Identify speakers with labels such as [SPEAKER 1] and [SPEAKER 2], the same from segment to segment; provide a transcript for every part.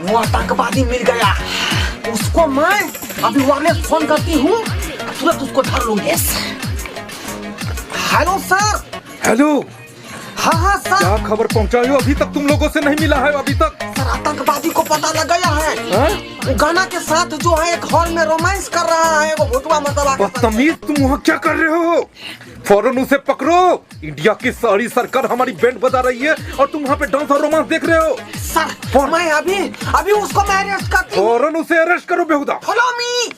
[SPEAKER 1] वो आतंकवादी मिल गया, उसको मैं अभी वायरलेस फोन करती हूँ, तुरंत उसको धर लूंगी। हेलो सर।
[SPEAKER 2] हेलो।
[SPEAKER 1] हाँ हाँ सर।
[SPEAKER 2] क्या खबर पहुँचाई हो? अभी तक तुम लोगों से नहीं मिला है अभी तक?
[SPEAKER 1] सर आतंकवादी को पता लग गया है। वो गाना के साथ जो है एक हॉल में रोमांस कर रहा है, वो भुटवा मतलब।
[SPEAKER 2] बदतमीज, तुम वहाँ क्या कर रहे हो? फौरन उसे पकड़ो। इंडिया की सारी सरकार हमारी बैंड बजा रही है और तुम वहाँ पे डांस और रोमांस देख रहे हो।
[SPEAKER 1] सर मैं अभी उसको मैं अरेस्ट करती हूँ।
[SPEAKER 2] फौरन उसे अरेस्ट करो बेहुदा।
[SPEAKER 1] फॉलो मी,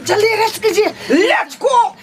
[SPEAKER 1] जल्दी अरेस्ट कीजिए। Let's go.